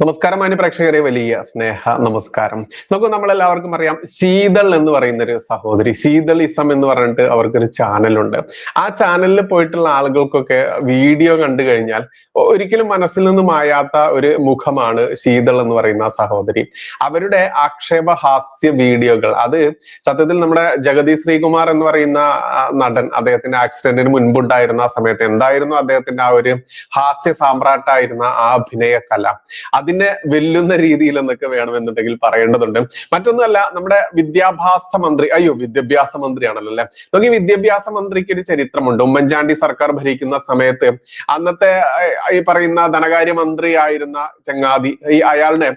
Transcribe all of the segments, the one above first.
നമസ്കാരം മാന്യ പ്രേക്ഷകരെ, വലിയ സ്നേഹ നമസ്കാരം. നമുക്ക് നമ്മളെല്ലാവർക്കും അറിയാം, ശീതൾ എന്ന് പറയുന്ന ഒരു സഹോദരി, ശീതളിസം എന്ന് പറഞ്ഞിട്ട് അവർക്കൊരു ചാനലുണ്ട്. ആ ചാനലിൽ പോയിട്ടുള്ള ആളുകൾക്കൊക്കെ വീഡിയോ കണ്ടു കഴിഞ്ഞാൽ ഒരിക്കലും മനസ്സിൽ നിന്ന് മായാത്ത ഒരു മുഖമാണ് ശീതൾ എന്ന് പറയുന്ന സഹോദരി. അവരുടെ ആക്ഷേപഹാസ്യ വീഡിയോകൾ, അത് സത്യത്തിൽ നമ്മുടെ ജഗതി ശ്രീകുമാർ എന്ന് പറയുന്ന നടൻ, അദ്ദേഹത്തിന്റെ ആക്സിഡന്റിന് മുൻപുണ്ടായിരുന്ന ആ സമയത്ത് എന്തായിരുന്നു അദ്ദേഹത്തിന്റെ ആ ഒരു ഹാസ്യ സാമ്രാട്ടായിരുന്ന ആ അഭിനയ കല, അതിനെ വെല്ലുന്ന രീതിയിൽ എന്നൊക്കെ വേണമെന്നുണ്ടെങ്കിൽ പറയേണ്ടതുണ്ട്. മറ്റൊന്നുമല്ല, നമ്മുടെ വിദ്യാഭ്യാസ മന്ത്രിയാണല്ലോ അല്ലെ. നമുക്ക് ഈ വിദ്യാഭ്യാസ മന്ത്രിക്ക് ഒരു ചരിത്രമുണ്ട്. ഉമ്മൻചാണ്ടി സർക്കാർ ഭരിക്കുന്ന സമയത്ത് അന്നത്തെ ഈ പറയുന്ന ധനകാര്യ മന്ത്രി ആയിരുന്ന ചങ്ങാതി, അയാളുടെ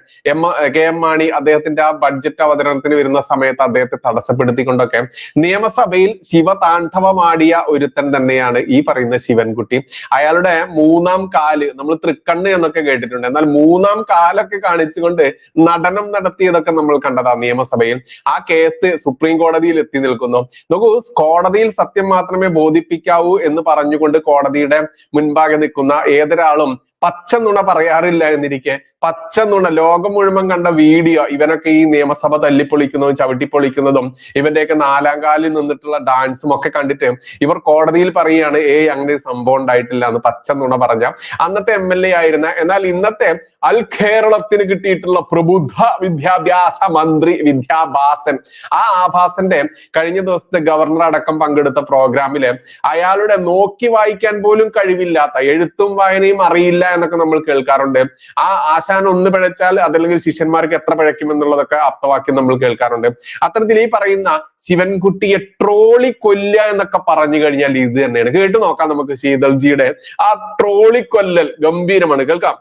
കെ എം മാണി, അദ്ദേഹത്തിന്റെ ആ ബഡ്ജറ്റ് അവതരണത്തിന് വരുന്ന സമയത്ത് അദ്ദേഹത്തെ തടസ്സപ്പെടുത്തിക്കൊണ്ടൊക്കെ നിയമസഭയിൽ ശിവതാണ്ഡവമാടിയ ഒരുത്തൻ തന്നെയാണ് ഈ പറയുന്ന ശിവൻകുട്ടി. അയാളുടെ മൂന്നാം കാല്, നമ്മൾ തൃക്കണ്ണ് എന്നൊക്കെ കേട്ടിട്ടുണ്ട്, എന്നാൽ മൂന്നാം കാലൊക്കെ കാണിച്ചുകൊണ്ട് നടനം നടത്തിയതൊക്കെ നമ്മൾ കണ്ടതാ നിയമസഭയിൽ. ആ കേസ് സുപ്രീം കോടതിയിൽ എത്തി നിൽക്കുന്നു. നോക്കൂ, കോടതിയിൽ സത്യം മാത്രമേ ബോധിപ്പിക്കാവൂ എന്ന് പറഞ്ഞുകൊണ്ട് കോടതിയുടെ മുൻപാകെ നിൽക്കുന്ന ഏതൊരാളും പച്ച നുണ പറയാറില്ല എന്നിരിക്കെ, പച്ച നുണ ലോകം മുഴുവൻ കണ്ട വീഡിയോ, ഇവനൊക്കെ ഈ നിയമസഭ തല്ലിപ്പൊളിക്കുന്നതും ചവിട്ടിപ്പൊളിക്കുന്നതും ഇവന്റെയൊക്കെ നാലാം കാലിൽ നിന്നിട്ടുള്ള ഡാൻസും ഒക്കെ കണ്ടിട്ട് ഇവർ കോടതിയിൽ പറയുകയാണ്, അങ്ങനെ ഒരു സംഭവം ഉണ്ടായിട്ടില്ല എന്ന് പച്ച നുണ പറഞ്ഞ അന്നത്തെ MLA ആയിരുന്ന, എന്നാൽ ഇന്നത്തെ അൽ കേരളത്തിന് കിട്ടിയിട്ടുള്ള പ്രബുദ്ധ വിദ്യാഭ്യാസ മന്ത്രി വിദ്യാഭാസൻ, ആ ആഭാസന്റെ കഴിഞ്ഞ ദിവസത്തെ ഗവർണർ അടക്കം പങ്കെടുത്ത പ്രോഗ്രാമില് അയാളുടെ നോക്കി വായിക്കാൻ പോലും കഴിവില്ലാത്ത, എഴുത്തും വായനയും അറിയില്ല എന്നൊക്കെ നമ്മൾ കേൾക്കാറുണ്ട്. ആ ആശാൻ ഒന്ന് പിഴച്ചാൽ അതല്ലെങ്കിൽ ശിഷ്യന്മാർക്ക് എത്ര പിഴയ്ക്കുമെന്നുള്ളതൊക്കെ അർത്ഥവാക്യം നമ്മൾ കേൾക്കാറുണ്ട്. അത്തരത്തിൽ ഈ പറയുന്ന ശിവൻകുട്ടിയെ ട്രോളി കൊല്ലുക എന്നൊക്കെ പറഞ്ഞു കഴിഞ്ഞാൽ ഇത് തന്നെയാണ്. കേട്ടു നോക്കാം നമുക്ക് ശീതൾജിയുടെ ആ ട്രോളി കൊല്ലൽ. ഗംഭീരമാണ്, കേൾക്കാം.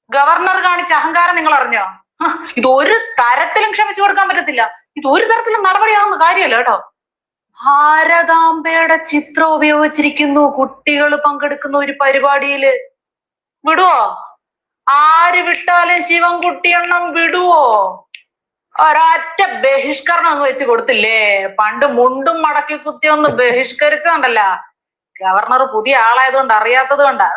ഗവർണർ കാണിച്ച അഹങ്കാരം നിങ്ങൾ അറിഞ്ഞോ? ഇത് ഒരു തരത്തിലും ക്ഷമിച്ചു കൊടുക്കാൻ പറ്റത്തില്ല. ഇത് ഒരു തരത്തിലും നടപടിയാവുന്ന കാര്യമല്ല കേട്ടോ. ഭാരതാംബയുടെ ചിത്രം ഉപയോഗിച്ചിരിക്കുന്നു കുട്ടികൾ പങ്കെടുക്കുന്ന ഒരു പരിപാടിയില്. വിടുവോ? ആര് വിട്ടാലും ശിവൻകുട്ടി എണ്ണം വിടുവോ? ഒരൊറ്റ ബഹിഷ്കരണം ഒന്ന് വെച്ച് കൊടുത്തില്ലേ? പണ്ട് മുണ്ടും മടക്കി കുത്തി ഒന്ന് ബഹിഷ്കരിച്ചതുണ്ടല്ല. ഗവർണർ പുതിയ ആളായതുകൊണ്ട് അറിയാത്തത് കൊണ്ടാ.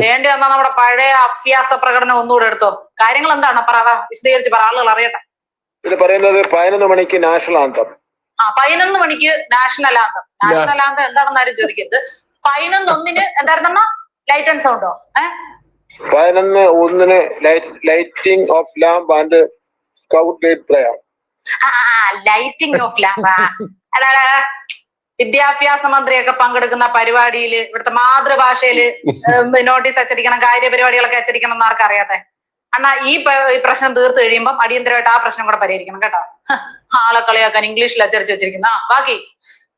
വേണ്ടി വന്നാ നമ്മുടെ പഴയ അഭ്യാസ പ്രകടനം ഒന്നുകൂടെ എടുത്തോ. കാര്യങ്ങൾ എന്താണ് വിശദീകരിച്ച് പറ, ആളുകൾ അറിയട്ടെ. ഇത് പറയുന്നത് 11 മണിക്ക് നാഷണൽ ആന്തം. 11 മണിക്ക് നാഷണൽ ആന്തം. നാഷണൽ ആന്തം എന്താണെന്ന് ആരും ചോദിക്കരുത്. 11:01 എന്തായിരുന്നമ്മ? ലൈറ്റ് ആൻഡ് സൗണ്ടോ? 11:01 lighting of lamp and scout guide prayer. Lighting of lamp. വിദ്യാഭ്യാസ മന്ത്രിയൊക്കെ പങ്കെടുക്കുന്ന പരിപാടിയിൽ ഇവിടുത്തെ മാതൃഭാഷയിൽ നോട്ടീസ് അച്ചടിക്കണം, കാര്യപരിപാടികളൊക്കെ അച്ചടിക്കണം എന്ന് ആർക്കും അറിയാതെ. അണ്ണാ, ഈ പ്രശ്നം തീർത്തു കഴിയുമ്പോൾ അടിയന്തരമായിട്ട് ആ പ്രശ്നം കൂടെ പരിഹരിക്കണം കേട്ടോ. ആളെ കളിയാക്കാൻ ഇംഗ്ലീഷിൽ അച്ചടിച്ച് വെച്ചിരിക്കുന്ന. ബാക്കി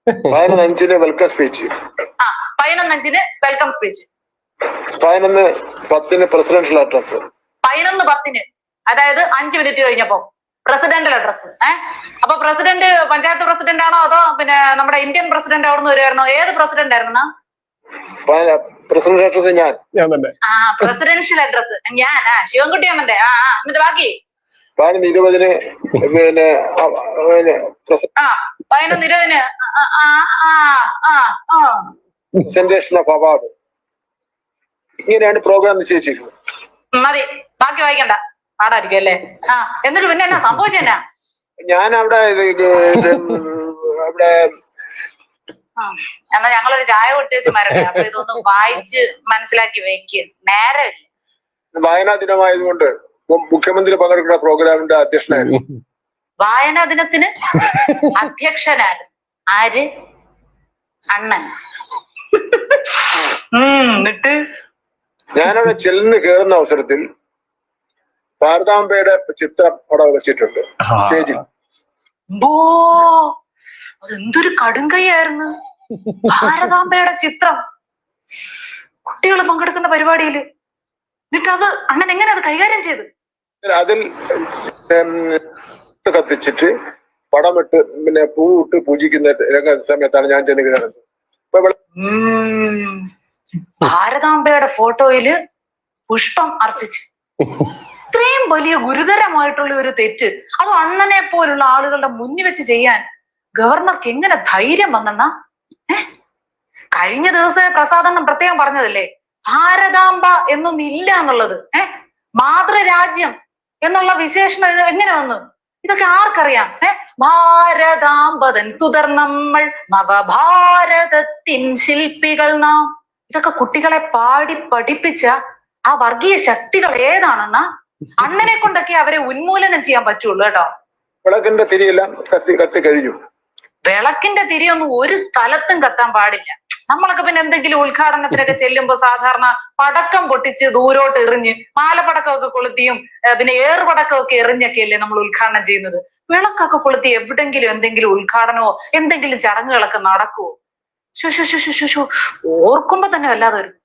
11:05 welcome speech. 11:05 welcome speech. 11:10 presidential address. 11:10 അതായത് 5 മിനിറ്റ് കഴിഞ്ഞപ്പോ പ്രസിഡന്റൽ അഡ്രസ്. അപ്പൊ പ്രസിഡന്റ് പഞ്ചായത്ത് പ്രസിഡന്റ് ആണോ അതോ പിന്നെ നമ്മുടെ ഇന്ത്യൻ പ്രസിഡന്റ് അവിടെ നിന്ന് വരുമായിരുന്നോ? ഏത് പ്രസിഡന്റ് ആയിരുന്നു? പ്രസിഡൻഷ്യൽ അഡ്രസ് ഞാൻ തന്നെ. പ്രസിഡൻഷ്യൽ അഡ്രസ് ഞാൻ ശിവൻകുട്ടിയാണെന്റെ. എന്നിട്ട് ബാക്കി 11:20 പിന്നെ 11:20 പ്രസന്റേഷൻ ഓഫ് അവാർഡ്. ഇങ്ങനെയാണ് പ്രോഗ്രാം നിശ്ചയിച്ചിരിക്കുന്നത്. മതി, ബാക്കി വായിക്കണ്ട, പാടായിരിക്കും അല്ലേ? എന്നിട്ട് പിന്നെ എന്നാ സംഭവിച്ചെന്നാ? ഞാൻ അവിടെ എന്നാ ഞങ്ങളൊരു ചായ കുടിച്ചു മരട്ടെ. അപ്പൊ ഇതൊന്ന് വായിച്ച് മനസ്സിലാക്കി വെക്ക്. നേരമില്ല. വായനാ ദിനമായതുകൊണ്ട് മുഖ്യമന്ത്രി പങ്കെടുക്കുന്ന പ്രോഗ്രാമിന്റെ അധ്യക്ഷനായിരുന്നു. വായനാ ദിനത്തിന് അധ്യക്ഷനാണ് ആര്? അണ്ണൻ. എന്നിട്ട് ഞാനവിടെ ചെല്ലുന്ന കയറുന്ന അവസരത്തിൽ ഭാരതാംബയുടെ ചിത്രം അവിടെ വെച്ചിട്ടുണ്ട് സ്റ്റേജിൽ. അതെന്തൊരു കടുങ്കൈയായിരുന്നു. ഭാരതാംബയുടെ ചിത്രം കുട്ടികൾ പങ്കെടുക്കുന്ന പരിപാടിയില്. എന്നിട്ട് അത് അണ്ണൻ എങ്ങനെ അത് കൈകാര്യം ചെയ്ത്? അതിൽ കത്തിച്ചിട്ട് പടമിട്ട് പിന്നെ പൂവിട്ട് പൂജിക്കുന്ന സമയത്താണ് ഞാൻ ചെന്ന് കയറുന്നത്. ഭാരതാംബയുടെ ഫോട്ടോയില് പുഷ്പം അർച്ചിച്ച്. ഇത്രയും വലിയ ഗുരുതരമായിട്ടുള്ള ഒരു തെറ്റ് അത് അണ്ണനെ പോലുള്ള ആളുകളുടെ മുന്നിൽ വെച്ച് ചെയ്യാൻ ഗവർണർക്ക് എങ്ങനെ ധൈര്യം വന്നെന്നാ? കഴിഞ്ഞ ദിവസം പ്രസാദണ്ണം പ്രത്യേകം പറഞ്ഞതല്ലേ, ഭാരതാംബ എന്നൊന്നില്ല എന്നുള്ളത്. മാതൃരാജ്യം എന്നുള്ള വിശേഷണം ഇത് എങ്ങനെ വന്നു? ഇതൊക്കെ ആർക്കറിയാം? ഭാരതാംബതൻ സുതർ നമ്മൾ, നവഭാരതത്തിൻ ശില്പികൾ നാം. ഇതൊക്കെ കുട്ടികളെ പാടി പഠിപ്പിച്ച ആ വർഗീയ ശക്തികൾ ഏതാണെന്നാ? അണ്ണനെ കൊണ്ടൊക്കെ അവരെ ഉന്മൂലനം ചെയ്യാൻ പറ്റുള്ളൂ കേട്ടോ. വിളക്കിന്റെ തിരിയെല്ലാം കത്തി കഴിഞ്ഞു. വിളക്കിന്റെ തിരിയൊന്നും ഒരു സ്ഥലത്തും കത്താൻ പാടില്ല. നമ്മളൊക്കെ പിന്നെ എന്തെങ്കിലും ഉദ്ഘാടനത്തിനൊക്കെ ചെല്ലുമ്പോ സാധാരണ പടക്കം പൊട്ടിച്ച് ദൂരോട്ട് എറിഞ്ഞ്, മാലപ്പടക്കമൊക്കെ കൊളുത്തിയും പിന്നെ ഏറുപടക്കമൊക്കെ എറിഞ്ഞൊക്കെ അല്ലേ നമ്മൾ ഉദ്ഘാടനം ചെയ്യുന്നത്. വിളക്കൊക്കെ കൊളുത്തി എവിടെങ്കിലും എന്തെങ്കിലും ഉദ്ഘാടനമോ എന്തെങ്കിലും ചടങ്ങുകളൊക്കെ നടക്കുവോ? ശുശു ഓർക്കുമ്പോ തന്നെ വല്ലാതെ വരും.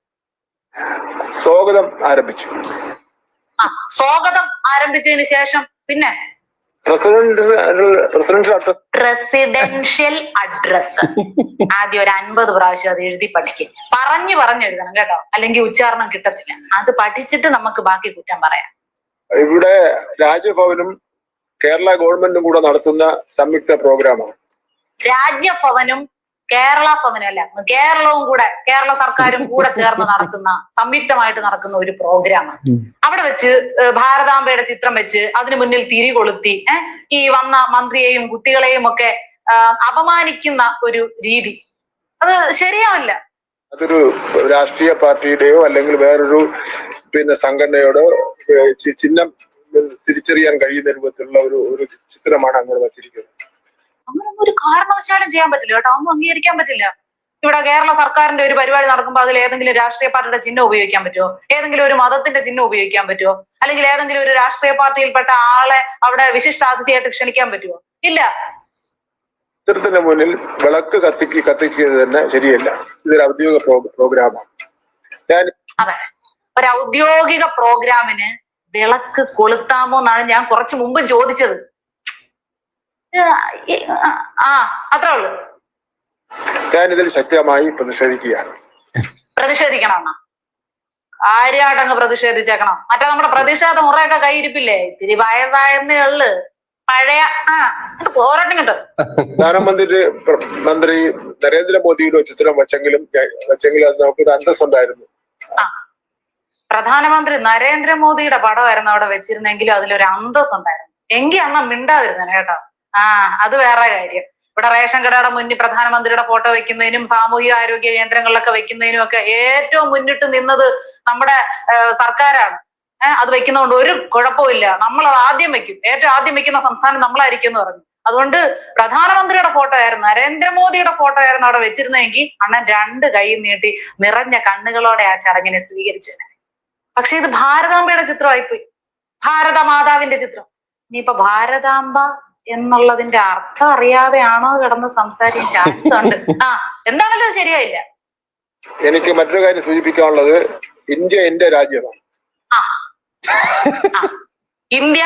സ്വാഗതം ആരംഭിച്ചു. സ്വാഗതം ആരംഭിച്ചതിന് ശേഷം പിന്നെ പ്രസിഡൻഷ്യൽ അഡ്രസ് ആദ്യം ഒരു 50 പ്രാവശ്യം അത് എഴുതി പഠിക്കും. പറഞ്ഞെഴുതണം കേട്ടോ, അല്ലെങ്കിൽ ഉച്ചാരണം കിട്ടത്തില്ല. അത് പഠിച്ചിട്ട് നമുക്ക് ബാക്കി കുറ്റം പറയാം. ഇവിടെ രാജ്ഭവനും കേരള ഗവൺമെന്റും കൂടെ നടത്തുന്ന സംയുക്ത പ്രോഗ്രാമാണ്. രാജ്ഭവനും കേരള ഭവനും അല്ല, കേരളവും കൂടെ, കേരള സർക്കാരും കൂടെ ചേർന്ന് നടത്തുന്ന, സംയുക്തമായിട്ട് നടക്കുന്ന ഒരു പ്രോഗ്രാമാണ്. അവിടെ വെച്ച് ഭാരതാംബയുടെ ചിത്രം വെച്ച് അതിനു മുന്നിൽ തിരി കൊളുത്തി ഈ വന്ന മന്ത്രിയെയും കുട്ടികളെയും ഒക്കെ അപമാനിക്കുന്ന ഒരു രീതി, അത് ശരിയാവില്ല. അതൊരു രാഷ്ട്രീയ പാർട്ടിയുടെയോ അല്ലെങ്കിൽ വേറൊരു സംഘടനയോടോ ചിഹ്നം തിരിച്ചറിയാൻ കഴിയുന്ന രൂപത്തിലുള്ള ഒരു ചിത്രമാണ് അങ്ങനെ വച്ചിരിക്കുന്നത്. അങ്ങനൊന്നും ഒരു കാരണവശാലും ചെയ്യാൻ പറ്റില്ല കേട്ടോ, ഒന്നും അംഗീകരിക്കാൻ പറ്റില്ല. ഇവിടെ കേരള സർക്കാരിന്റെ ഒരു പരിപാടി നടക്കുമ്പോൾ അതിൽ ഏതെങ്കിലും രാഷ്ട്രീയ പാർട്ടിയുടെ ചിഹ്നം ഉപയോഗിക്കാൻ പറ്റുമോ? ഏതെങ്കിലും ഒരു മതത്തിന്റെ ചിഹ്നം ഉപയോഗിക്കാൻ പറ്റുമോ? അല്ലെങ്കിൽ ഏതെങ്കിലും ഒരു രാഷ്ട്രീയ പാർട്ടിയിൽപ്പെട്ട ആളെ അവിടെ വിശിഷ്ടാതിഥിയായിട്ട് ക്ഷണിക്കാൻ പറ്റുമോ? ഇല്ല. ചിത്രത്തിന്റെ മുന്നിൽ വിളക്ക് കത്തിക്കുന്നത് തന്നെ ശരിയല്ല. ഇതൊരു ഔദ്യോഗിക പ്രോഗ്രാമാണ്. അതെ, ഒരു ഔദ്യോഗിക പ്രോഗ്രാമിന് വിളക്ക് കൊളുത്താമോ എന്നാണ് ഞാൻ കുറച്ചു മുമ്പ് ചോദിച്ചത്. അത്രേ ഉള്ളൂ. ഞാനിതിൽ ശക്തമായി പ്രതിഷേധിക്കുകയാണ്. പ്രതിഷേധിക്കണം എന്നാ ആര്യാടങ്ങ് പ്രതിഷേധിച്ചേക്കണം. മറ്റേ നമ്മുടെ പ്രതിഷേധ മുറയൊക്കെ കയ്യിരിപ്പില്ലേ? ഇത്തിരി വയസ്സായെന്നേ ഉള്ളു. പഴയ പോരാട്ടം കിട്ടും. പ്രധാനമന്ത്രി നരേന്ദ്രമോദിയുടെ ചിത്രം വെച്ചെങ്കിലും അത് നമുക്കൊരു അന്തസ്സുണ്ടായിരുന്നു. പ്രധാനമന്ത്രി നരേന്ദ്രമോദിയുടെ പടമായിരുന്നു അവിടെ വെച്ചിരുന്നെങ്കിലും അതിലൊരു അന്തസ് ഉണ്ടായിരുന്നു. എങ്കിൽ അമ്മ മിണ്ടാതിരുന്നേ കേട്ടോ. അത് വേറെ കാര്യം. ഇവിടെ റേഷൻ കടയുടെ മുന്നിൽ പ്രധാനമന്ത്രിയുടെ ഫോട്ടോ വെക്കുന്നതിനും സാമൂഹിക ആരോഗ്യ കേന്ദ്രങ്ങളിലൊക്കെ വെക്കുന്നതിനും ഒക്കെ ഏറ്റവും മുന്നിട്ട് നിന്നത് നമ്മുടെ സർക്കാരാണ്. അത് വെക്കുന്നതുകൊണ്ട് ഒരു കുഴപ്പമില്ല. നമ്മൾ അത് ആദ്യം വെക്കും. ഏറ്റവും ആദ്യം വെക്കുന്ന സംസ്ഥാനം നമ്മളായിരിക്കും എന്ന് പറഞ്ഞു. അതുകൊണ്ട് പ്രധാനമന്ത്രിയുടെ ഫോട്ടോ ആയിരുന്നു, നരേന്ദ്രമോദിയുടെ ഫോട്ടോ ആയിരുന്നു അവിടെ വെച്ചിരുന്നെങ്കിൽ അണ്ണൻ 2 കൈ നീട്ടി നിറഞ്ഞ കണ്ണുകളോടെ ആ ചടങ്ങിനെ സ്വീകരിച്ചത്. പക്ഷെ ഇത് ഭാരതാംബയുടെ ചിത്രമായിപ്പോയി, ഭാരതമാതാവിന്റെ ചിത്രം. ഇനിയിപ്പൊ ഭാരതാംബ എന്നുള്ളതിന്റെ അർത്ഥം അറിയാതെയാണോ കിടന്ന് സംസാരിക്കാൻ ചാൻസ് ഉണ്ട്. എന്താണല്ലോ ശരിയായില്ല. എനിക്ക് മറ്റൊരു കാര്യം സൂചിപ്പിക്കാനുള്ളത്, ഇന്ത്യ എന്റെ രാജ്യമാണ്. ഇന്ത്യ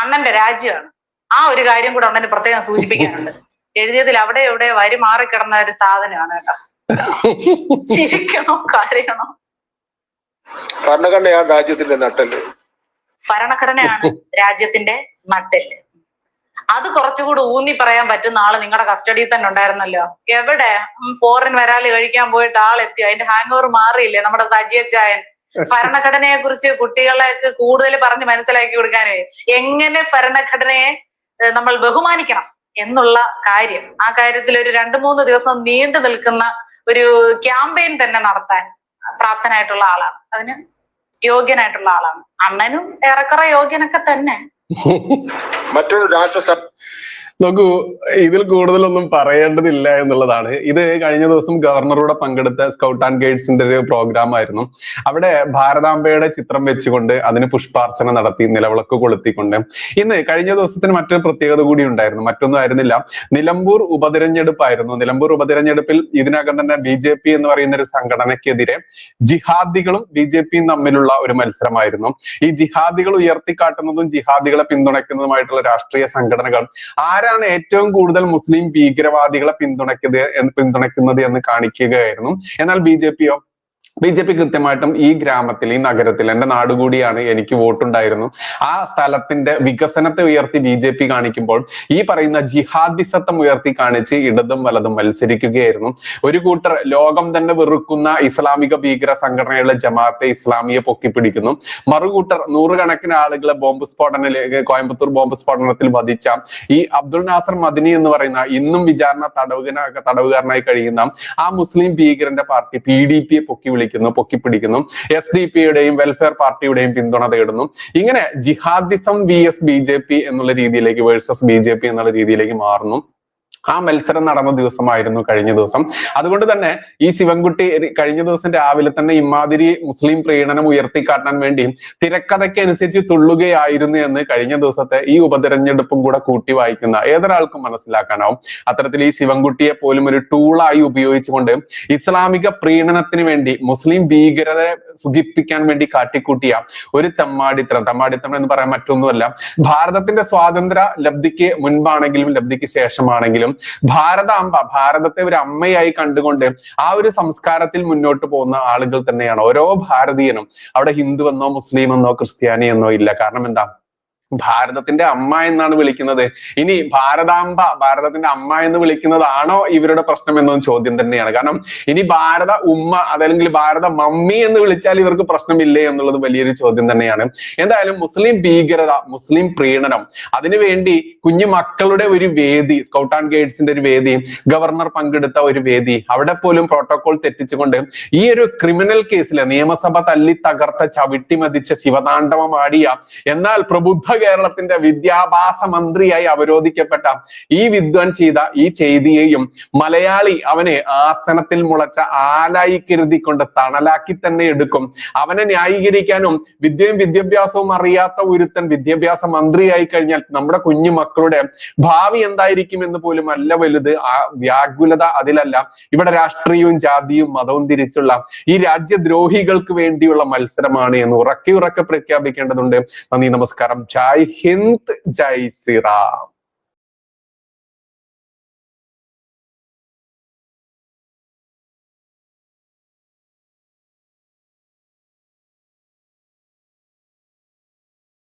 അണ്ണന്റെ രാജ്യമാണ്. ആ ഒരു കാര്യം കൂടെ അണ്ണന് പ്രത്യേകം സൂചിപ്പിക്കാനുണ്ട്. എഴുതിയതിൽ അവിടെ ഇവിടെ വരി മാറിക്കിടന്ന ഒരു സാധനമാണ് കേട്ടോ. ചിരിക്കണോ കരയണോ? ഭരണഘടനയാണ് രാജ്യത്തിന്റെ നട്ടെല്ല്. ഭരണഘടനയാണ് രാജ്യത്തിന്റെ നട്ടെല്ല്. അത് കുറച്ചുകൂടി ഊന്നി പറയാൻ പറ്റുന്ന ആള് നിങ്ങളുടെ കസ്റ്റഡിയിൽ തന്നെ ഉണ്ടായിരുന്നല്ലോ. എവിടെ? ഫോറിൻ വരാല് കഴിക്കാൻ പോയിട്ട് ആളെത്തി, അതിന്റെ ഹാങ് ഓവർ മാറിയില്ലേ നമ്മുടെ സജിയച്ചായൻ. ഭരണഘടനയെ കുറിച്ച് കുട്ടികളെക്ക് കൂടുതൽ പറഞ്ഞ് മനസ്സിലാക്കി കൊടുക്കാനേ എങ്ങനെ ഭരണഘടനയെ നമ്മൾ ബഹുമാനിക്കണം എന്നുള്ള കാര്യം, ആ കാര്യത്തിൽ ഒരു 2-3 ദിവസം നീണ്ടു നിൽക്കുന്ന ഒരു ക്യാമ്പയിൻ തന്നെ നടത്താൻ പ്രാപ്തനായിട്ടുള്ള ആളാണ്. അതിന് യോഗ്യനായിട്ടുള്ള ആളാണ്. അണ്ണനും ഏറെക്കുറെ യോഗ്യനൊക്കെ തന്നെ. മറ്റൊരു രാഷ്ട്രസഭ നോക്കൂ, ഇതിൽ കൂടുതലൊന്നും പറയേണ്ടതില്ല എന്നുള്ളതാണ്. ഇത് കഴിഞ്ഞ ദിവസം ഗവർണറുടെ പങ്കെടുത്ത സ്കൗട്ട് ആൻഡ് ഗൈഡ്സിന്റെ ഒരു പ്രോഗ്രാം ആയിരുന്നു. അവിടെ ഭാരതാംബയുടെ ചിത്രം വെച്ചുകൊണ്ട് അതിന് പുഷ്പാർച്ചന നടത്തി, നിലവിളക്ക് കൊളുത്തിക്കൊണ്ട്. ഇന്ന് കഴിഞ്ഞ ദിവസത്തിന് മറ്റൊരു പ്രത്യേകത കൂടി ഉണ്ടായിരുന്നു. മറ്റൊന്നും ആയിരുന്നില്ല, നിലമ്പൂർ ഉപതെരഞ്ഞെടുപ്പായിരുന്നു. നിലമ്പൂർ ഉപതെരഞ്ഞെടുപ്പിൽ ഇതിനകം തന്നെ BJP എന്ന് പറയുന്ന ഒരു സംഘടനയ്ക്കെതിരെ ജിഹാദികളും BJPയും തമ്മിലുള്ള ഒരു മത്സരമായിരുന്നു. ഈ ജിഹാദികൾ ഉയർത്തിക്കാട്ടുന്നതും ജിഹാദികളെ പിന്തുണയ്ക്കുന്നതുമായിട്ടുള്ള രാഷ്ട്രീയ സംഘടനകൾ ആരാണ് ഏറ്റവും കൂടുതൽ മുസ്ലിം ഭീകരവാദികളെ പിന്തുണയ്ക്കുന്നത് എന്ന് കാണിക്കുകയായിരുന്നു. എന്നാൽ BJPയോ BJP കൃത്യമായിട്ടും ഈ ഗ്രാമത്തിൽ, ഈ നഗരത്തിൽ, എന്റെ നാട് കൂടിയാണ്, എനിക്ക് വോട്ടുണ്ടായിരുന്നു, ആ സ്ഥലത്തിന്റെ വികസനത്തെ ഉയർത്തി BJP കാണിക്കുമ്പോൾ ഈ പറയുന്ന ജിഹാദിസത്വം ഉയർത്തി കാണിച്ച് ഇടതും വലതും മത്സരിക്കുകയായിരുന്നു. ഒരു കൂട്ടർ ലോകം തന്നെ വെറുക്കുന്ന ഇസ്ലാമിക ഭീകര സംഘടനയുള്ള ജമാഅത്തെ ഇസ്ലാമിയെ പൊക്കിപ്പിടിക്കുന്നു. മറുകൂട്ടർ നൂറുകണക്കിന് ആളുകളെ കോയമ്പത്തൂർ ബോംബ് സ്ഫോടനത്തിൽ വധിച്ച ഈ അബ്ദുൾ നാസർ മദനി എന്ന് പറയുന്ന ഇന്നും വിചാരണ തടവുകാരനായി കഴിയുന്ന ആ മുസ്ലിം ഭീകരന്റെ പാർട്ടി PDP പൊക്കിപ്പിടിക്കുന്നു. SDP-യുടെയും വെൽഫെയർ പാർട്ടിയുടെയും പിന്തുണ തേടുന്നു. ഇങ്ങനെ ജിഹാദിസം VS BJP എന്നുള്ള രീതിയിലേക്ക്, വേഴ്സസ് BJP എന്നുള്ള രീതിയിലേക്ക് മാറുന്നു. ആ മത്സരം നടന്ന ദിവസമായിരുന്നു കഴിഞ്ഞ ദിവസം. അതുകൊണ്ട് തന്നെ ഈ ശിവൻകുട്ടി കഴിഞ്ഞ ദിവസം രാവിലെ തന്നെ ഇമാതിരി മുസ്ലിം പ്രീണനം ഉയർത്തിക്കാട്ടാൻ വേണ്ടി തിരക്കഥയ്ക്ക് അനുസരിച്ച് തുള്ളുകയായിരുന്നു എന്ന് കഴിഞ്ഞ ദിവസത്തെ ഈ ഉപതെരഞ്ഞെടുപ്പും കൂടെ കൂട്ടി വായിക്കുന്ന ഏതൊരാൾക്കും മനസ്സിലാക്കാനാവും. അത്തരത്തിൽ ഈ ശിവൻകുട്ടിയെ പോലും ഒരു ടൂളായി ഉപയോഗിച്ചുകൊണ്ട് ഇസ്ലാമിക പ്രീണനത്തിന് വേണ്ടി, മുസ്ലിം ഭീകരതയെ സുഖിപ്പിക്കാൻ വേണ്ടി കാട്ടിക്കൂട്ടിയ ഒരു തെമ്മാടിത്തരം എന്ന് പറയാൻ മറ്റൊന്നുമല്ല. ഭാരതത്തിന്റെ സ്വാതന്ത്ര്യ ലബ്ധിക്ക് മുൻപാണെങ്കിലും ലബ്ധിക്ക് ശേഷമാണെങ്കിലും ഭാരതത്തെ ഒരു അമ്മയായി കണ്ടുകൊണ്ട് ആ ഒരു സംസ്കാരത്തിൽ മുന്നോട്ട് പോകുന്ന ആളുകൾ തന്നെയാണ് ഓരോ ഭാരതീയനും. അവിടെ ഹിന്ദു എന്നോ മുസ്ലിം എന്നോ ക്രിസ്ത്യാനി എന്നോ ഇല്ല. കാരണം എന്താ? ഭാരതത്തിന്റെ അമ്മ എന്നാണ് വിളിക്കുന്നത്. ഇനി ഭാരതത്തിന്റെ അമ്മ എന്ന് വിളിക്കുന്നതാണോ ഇവരുടെ പ്രശ്നം എന്നൊരു ചോദ്യം തന്നെയാണ്. കാരണം ഇനി ഭാരത ഉമ്മ അതല്ലെങ്കിൽ ഭാരത മമ്മി എന്ന് വിളിച്ചാൽ ഇവർക്ക് പ്രശ്നമില്ലേ എന്നുള്ളത് വലിയൊരു ചോദ്യം തന്നെയാണ്. എന്തായാലും മുസ്ലിം ഭീകരത, മുസ്ലിം പ്രീണനം, അതിനുവേണ്ടി കുഞ്ഞു മക്കളുടെ ഒരു വേദി, സ്കൗട്ട് ആൻഡ് ഗൈഡ്സിന്റെ ഒരു വേദി, ഗവർണർ പങ്കെടുത്ത ഒരു വേദി, അവിടെ പോലും പ്രോട്ടോകോൾ തെറ്റിച്ചുകൊണ്ട് ഈ ഒരു ക്രിമിനൽ കേസിലെ നിയമസഭ തല്ലി തകർത്ത, ചവിട്ടിമതിച്ച, ശിവതാണ്ഡവമാടിയ, എന്നാൽ പ്രബുദ്ധ കേരളത്തിന്റെ വിദ്യാഭ്യാസ മന്ത്രിയായി അവരോധിക്കപ്പെട്ട ഈ വിദ്വാൻ ചെയ്ത ഈ ചെയ്തിയെയും മലയാളി അവനെ ആസനത്തിൽ മുളച്ച ആലായി കരുതിക്കൊണ്ട് തണലാക്കി തന്നെ എടുക്കും. അവനെ ന്യായീകരിക്കാനും വിദ്യയും വിദ്യാഭ്യാസവും അറിയാത്ത ഒരുത്തൻ വിദ്യാഭ്യാസ മന്ത്രിയായി കഴിഞ്ഞാൽ നമ്മുടെ കുഞ്ഞു മക്കളുടെ ഭാവി എന്തായിരിക്കും എന്ന് പോലും അല്ല വലുത്. ആ വ്യാകുലത അതിലല്ല. ഇവിടെ രാഷ്ട്രീയവും ജാതിയും മതവും തിരിച്ചുള്ള ഈ രാജ്യദ്രോഹികൾക്ക് വേണ്ടിയുള്ള മത്സരമാണ് എന്ന് ഉറക്കെ പ്രഖ്യാപിക്കേണ്ടതുണ്ട്. നന്ദി, നമസ്കാരം. ജയ് ഹിന്ദ്, ജയ് ശ്രീറാം.